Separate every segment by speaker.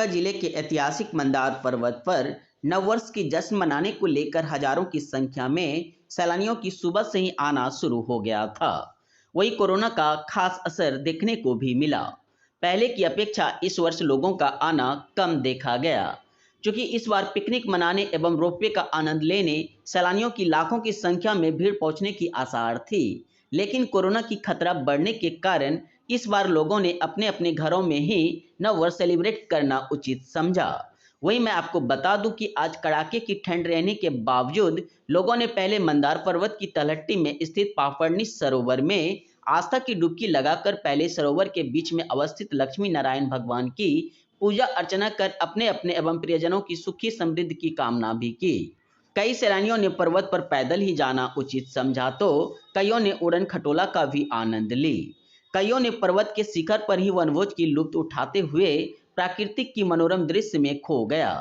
Speaker 1: बांका जिले के ऐतिहासिक मंदार पर्वत पर नववर्ष की जश्न मनाने को लेकर हजारों की संख्या में सैलानियों की सुबह से ही आना शुरू हो गया था। वही कोरोना का खास असर देखने को भी मिला। पहले की अपेक्षा इस वर्ष लोगों का आना कम देखा गया, क्योंकि इस बार पिकनिक मनाने एवं रोपवे का आनंद लेने सैलानियों की लाखों की संख्या में भीड़ पहुंचने की आसार थी। लेकिन कोरोना की खतरा बढ़ने के कारण इस बार लोगों ने अपने अपने घरों में ही नव वर्ष सेलिब्रेट करना उचित समझा। वहीं मैं आपको बता दूं कि आज कड़ाके की ठंड रहने के बावजूद लोगों ने पहले मंदार पर्वत की तलहटी में स्थित पापड़नी सरोवर में आस्था की डुबकी लगाकर पहले सरोवर के बीच में अवस्थित लक्ष्मी नारायण भगवान की पूजा अर्चना कर अपने अपने एवं प्रियजनों की सुखी समृद्धि की कामना भी की। कई सैलानियों ने पर्वत पर पैदल ही जाना उचित समझा तो कईयों ने उड़न खटोला का भी आनंद ली। कईयों ने पर्वत के शिखर पर ही वनभोज की लुत्फ उठाते हुए प्राकृतिक की मनोरम दृश्य में खो गया।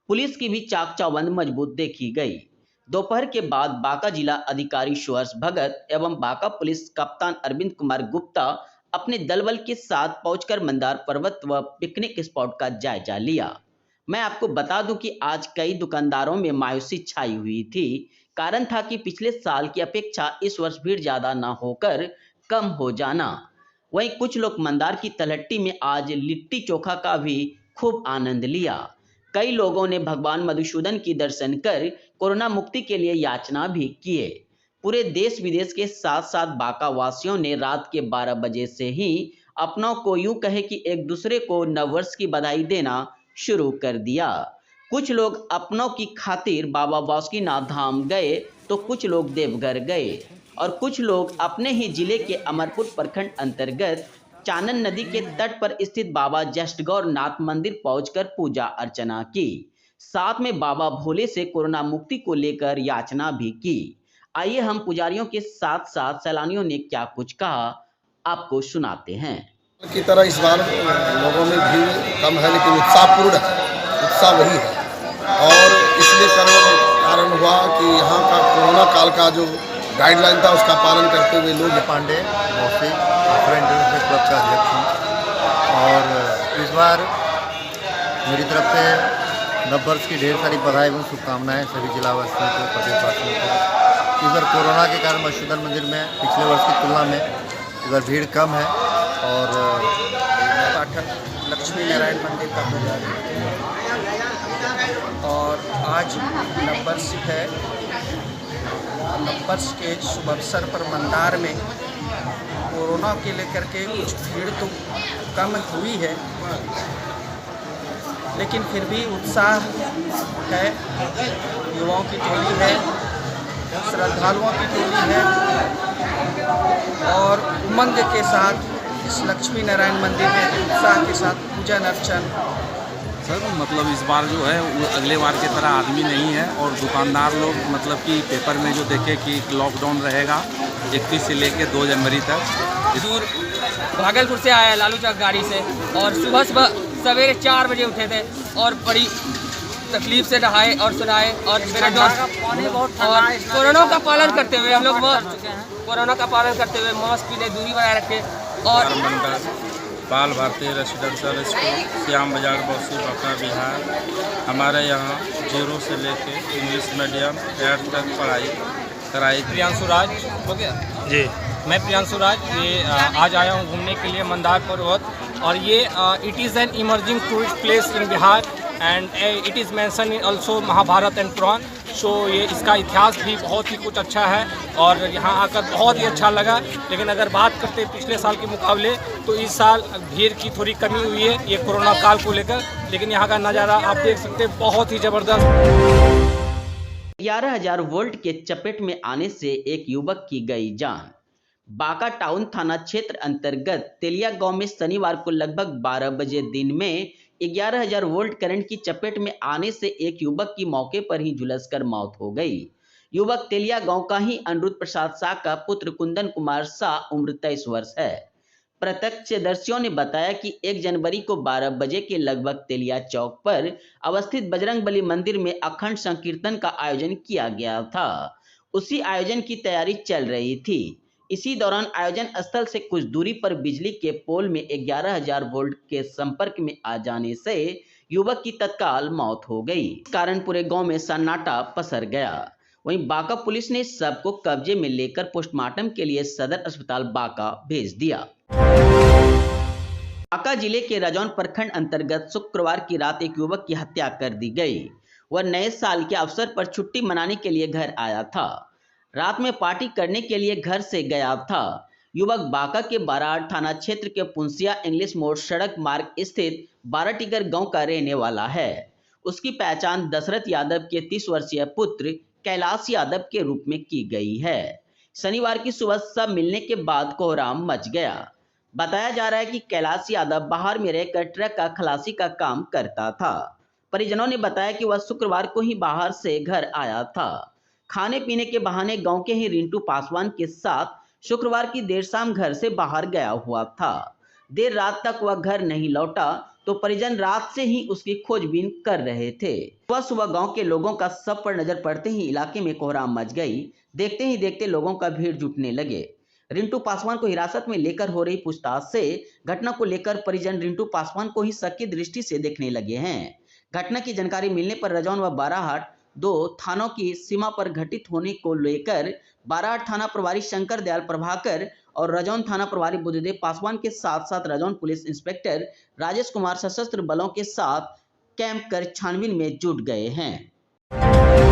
Speaker 1: पुलिस की भी चाक चौबंद मजबूत देखी गई। दोपहर के बाद बांका जिला अधिकारी सुहर्ष भगत एवं बांका पुलिस कप्तान अरविंद कुमार गुप्ता अपने दलबल के साथ पहुंचकर मंदार पर्वत व पिकनिक स्पॉट का जायजा लिया। मैं आपको बता दूं कि आज कई दुकानदारों में मायूसी छाई हुई थी। कारण था कि पिछले साल की अपेक्षा इस वर्ष भीड़ ज्यादा न होकर कम हो जाना। वहीं कुछ लोग मंदार की तलहटी में आज लिट्टी चोखा का भी खूब आनंद लिया। कई लोगों ने भगवान मधुसूदन की दर्शन कर कोरोना मुक्ति के लिए याचना भी किए। पूरे देश विदेश के साथ साथ बांका वासियों ने रात के 12 बजे से ही अपनों को यूं कहे कि एक दूसरे को नववर्ष की बधाई देना शुरू कर दिया। कुछ लोग अपनों की खातिर बाबा बासुकीनाथ धाम गए तो कुछ लोग देवघर गए और कुछ लोग अपने ही जिले के अमरपुर प्रखंड अंतर्गत चानन नदी के तट पर स्थित बाबा जष्टगौर नाथ मंदिर पहुंचकर पूजा अर्चना की। साथ में बाबा भोले से कोरोना मुक्ति को लेकर याचना भी की। आइए हम पुजारियों के साथ साथ सैलानियों ने क्या कुछ कहा आपको सुनाते हैं।
Speaker 2: की तरह इस बार लोगों में भीड़ कम है, लेकिन उत्साहपूर्ण है, उत्साह वही है। और इसलिए कारण हुआ कि यहाँ का कोरोना काल का जो गाइडलाइन था उसका पालन करते हुए लोग।
Speaker 3: पांडे मौसी क्लब का अध्यक्ष हूँ और इस बार मेरी तरफ से नववर्ष की ढेर सारी बधाई एवं शुभकामनाएं सभी जिलावासियों को, प्रदेशवासियों को। इस बार कोरोना के कारण मधुसूदन मंदिर में पिछले वर्ष की तुलना में इस बार भीड़ कम है और
Speaker 4: पाठक लक्ष्मी नारायण मंदिर का पुजारी और आज नववर्ष है। नववर्ष के शुभ अवसर पर मंदार में कोरोना के लेकर के कुछ भीड़ तो कम हुई है, लेकिन फिर भी उत्साह है। युवाओं की टोली है, श्रद्धालुओं की टोली है और उमंग के साथ इस लक्ष्मी नारायण मंदिर में उत्साह के साथ पूजन अर्चन।
Speaker 5: सर मतलब इस बार जो है वो अगले बार की तरह आदमी नहीं है और दुकानदार लोग मतलब कि पेपर में जो देखे कि लॉकडाउन रहेगा 31 से लेकर 2 जनवरी तक।
Speaker 6: दूर भागलपुर से आया लालू चौक गाड़ी से और सुबह सवेरे 4 बजे उठे थे और बड़ी तकलीफ से नहाए और सुनाए और कोरोना का पालन करते हुए हम लोग कोरोना का पालन करते हुए मास्क पहने, दूरी बनाए रखे। और
Speaker 5: बाल भारतीय रेसिडेंशियल स्कूल श्याम बाजार बौसी बांका बिहार। हमारे यहाँ 0 से लेके इंग्लिश मीडियम 8 तक पढ़ाई कराई।
Speaker 6: प्रियांशु राज हो गया जी। मैं प्रियांशु राज ये आज आया हूँ घूमने के लिए मंदार पर्वत और ये it is an emerging tourist place in Bihar and it is mention in also Mahabharata and Purana. So ये इसका इतिहास भी बहुत ही कुछ अच्छा है और यहाँ आकर बहुत ही अच्छा लगा। लेकिन अगर बात करते हैं पिछले साल के मुकाबले तो इस साल भीड़ की थोड़ी कमी हुई है ये कोरोना काल को लेकर। लेकिन यहाँ का नज़ारा आप देख सकते हैं बहुत ही ज़बरदस्त।
Speaker 1: 11,000 वोल्ट के चपेट में आने से एक युवक की गई जान। बांका टाउन थाना क्षेत्र अंतर्गत तेलिया गांव में शनिवार को लगभग 12 बजे दिन में 11,000 वोल्ट करंट की चपेट में आने से एक युवक की मौके पर ही झुलसकर मौत हो गई। युवक तेलिया गांव का ही अनिरुद्ध प्रसाद शाह का पुत्र कुंदन कुमार शाह उम्र 23 वर्ष है। प्रत्यक्षदर्शियों ने बताया कि 1 जनवरी को 12 बजे के लगभग तेलिया चौक पर अवस्थित बजरंगबली मंदिर में अखंड संकीर्तन का आयोजन किया गया था। उसी आयोजन की तैयारी चल रही थी। इसी दौरान आयोजन स्थल से कुछ दूरी पर बिजली के पोल में 11,000 वोल्ट के संपर्क में आ जाने से युवक की तत्काल मौत हो गई। इस कारण पूरे गांव में सन्नाटा पसर गया। वहीं बांका पुलिस ने सबको कब्जे में लेकर पोस्टमार्टम के लिए सदर अस्पताल बांका भेज दिया। बांका जिले के रजौन प्रखंड अंतर्गत शुक्रवार की रात एक युवक की हत्या कर दी गई। वह नए साल के अवसर पर छुट्टी मनाने के लिए घर आया था। रात में पार्टी करने के लिए घर से गया था। युवक बांका के बाराड़ थाना क्षेत्र के पुंसिया इंग्लिश मोड़ सड़क मार्ग स्थित 12 टिकर गांव का रहने वाला है। उसकी पहचान दशरथ यादव के 30 वर्षीय पुत्र कैलाश यादव के रूप में की गई है। शनिवार की सुबह सब मिलने के बाद कोहराम मच गया। बताया जा रहा है कि कैलाश यादव बाहर में रहकर ट्रक का खलासी का काम करता था। परिजनों ने बताया कि वह शुक्रवार को ही बाहर से घर आया था। खाने पीने के बहाने गांव के ही रिंटू पासवान के साथ शुक्रवार की देर शाम घर से बाहर गया हुआ था। देर रात तक वह घर नहीं लौटा तो परिजन रात से ही उसकी खोजबीन कर रहे थे। सुबह गांव के लोगों का सब पर नजर पड़ते ही इलाके में कोहराम मच गई। देखते ही देखते लोगों का भीड़ जुटने लगे। रिंटू पासवान को हिरासत में लेकर हो रही पूछताछ से घटना को लेकर परिजन रिंटू पासवान को ही शक की दृष्टि से देखने लगे हैं। घटना की जानकारी मिलने पर रजौन व बाराहाट 2 थानों की सीमा पर घटित होने को लेकर बाराहाट थाना प्रभारी शंकर दयाल प्रभाकर और रजौन थाना प्रभारी बुद्धदेव पासवान के साथ साथ रजौन पुलिस इंस्पेक्टर राजेश कुमार सशस्त्र बलों के साथ कैंप कर छानबीन में जुट गए हैं।